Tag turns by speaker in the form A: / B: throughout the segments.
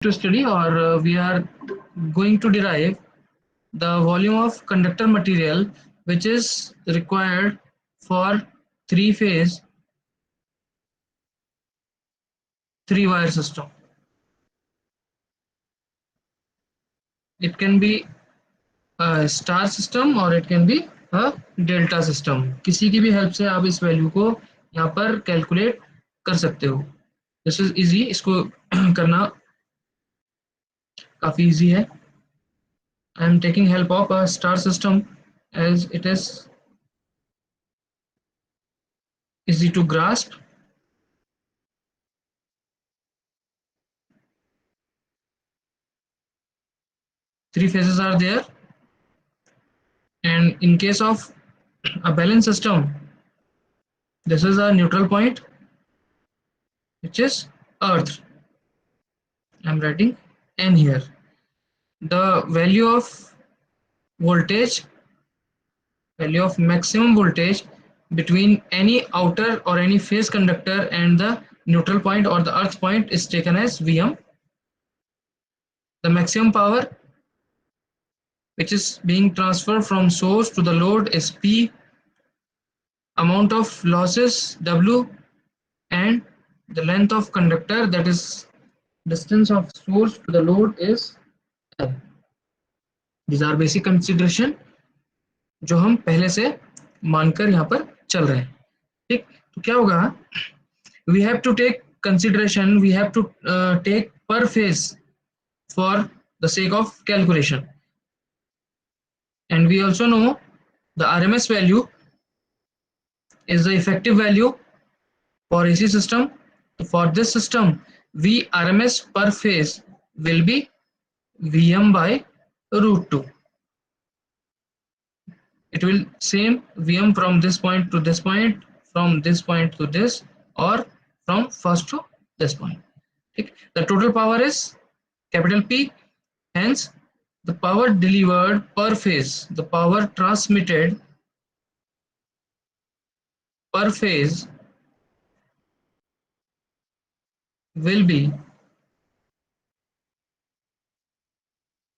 A: to study, or we are going to derive the volume of conductor material which is required for three phase three wire system. It can be a star system or it can be a delta system. किसी की भी help से आप इस value को यहाँ पर calculate कर सकते हो. दिस इज इजी, इसको करना काफी इजी है. I am taking help of a star system as it is easy to grasp. Three phases are there, and in case of a balance system, this is a neutral point which is earth. I am writing N here. The value of voltage, value of maximum voltage between any outer or any phase conductor and the neutral point or the earth point is taken as Vm. The maximum power which is being transferred from source to the load is P, amount of losses W, and the length of conductor, that is distance of source to the load, is L. These are basic consideration जो हम पहले से मानकर यहाँ पर चल रहे हैं. ठीक, तो क्या होगा, we have to take consideration, we have to take per phase for the sake of calculation, and we also know the RMS value is the effective value for AC system. For this system, Vrms per phase will be Vm by root 2. It will same Vm from this point to this point, from this point to this, or from first to this point. The total power is capital P. Hence, the power delivered per phase, the power transmitted per phase will be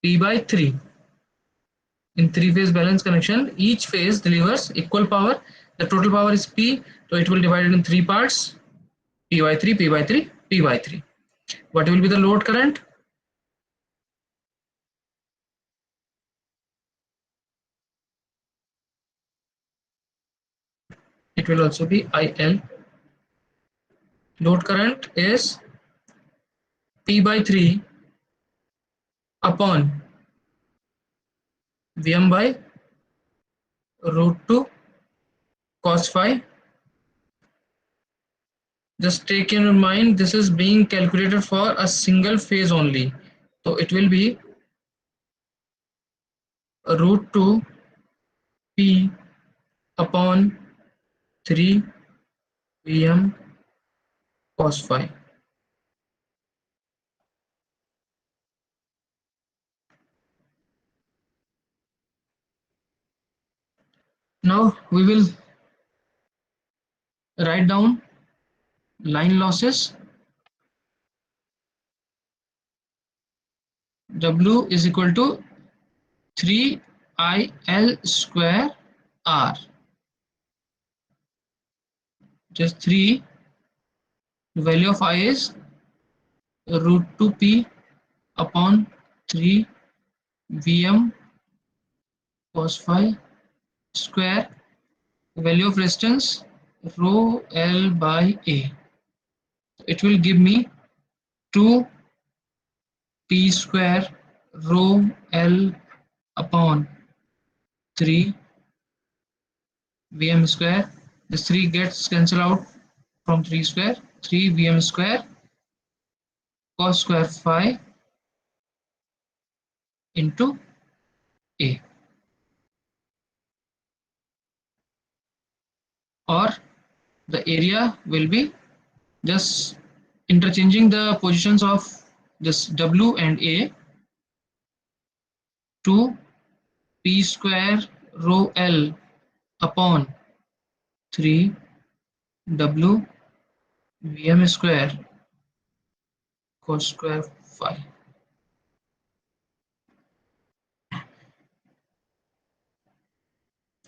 A: P by 3. In three-phase balance connection, each phase delivers equal power. The total power is P, so it will divide it in three parts: P by 3, P by 3, P by 3. What will be the load current? It will also be IL. Load current is P by 3 upon Vm by root 2 cos phi. Just take in mind, this is being calculated for a single phase only. So it will be root 2 P upon 3 Vm cos phi. Now we will write down line losses. W is equal to 3IL square R. Just 3. The value of I is root 2P upon 3 Vm cos phi square. The value of resistance rho L by A. It will give me 2 P square rho L upon 3 Vm square. This 3 gets cancelled out from 3 square. 3 Vm square cos square phi into A, or the area will be just interchanging the positions of this W and A. 2 P square rho L upon 3 W Vm square cos square phi.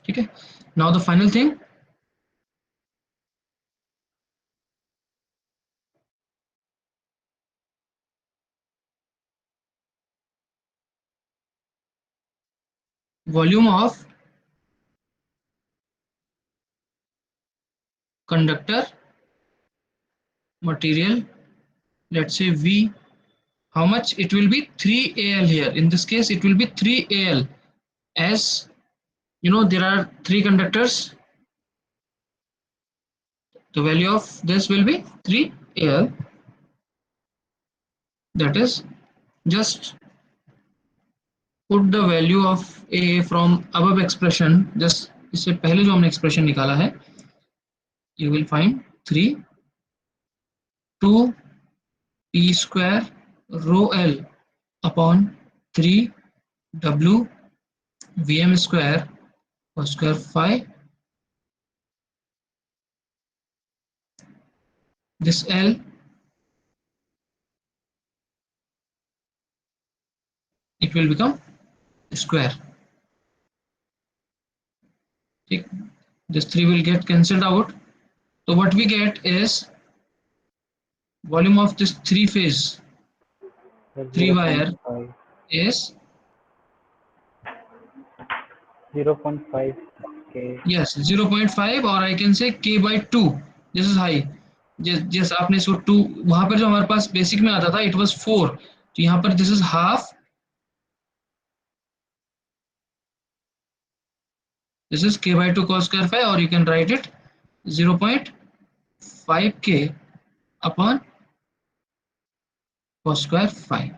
A: ठीक है. Now the final thing, volume of conductor material, let's say V. How much? It will be 3 Al here. In this case, it will be 3 Al. As you know, there are three conductors. The value of this will be 3 Al. That is, just put the value of A from above expression. Just इससे पहले जो हमने expression निकाला है, you will find 3 2 P square rho L upon 3 W Vm square cos square phi. This L, it will become square. ठीक, this 3 will get cancelled out. So what we get is volume of this three phase, three wire
B: 0.5.
A: is
B: 0.5 K.
A: yes 0.5, or I can say K by 2. This is high. जिस आपने इसको 2, वहां पर जो हमारे पास basic में आता था इट वाज 4, तो यहाँ पर this is half, this is K by 2 cos square phi, or you can write it 0.5 K upon cos square phi.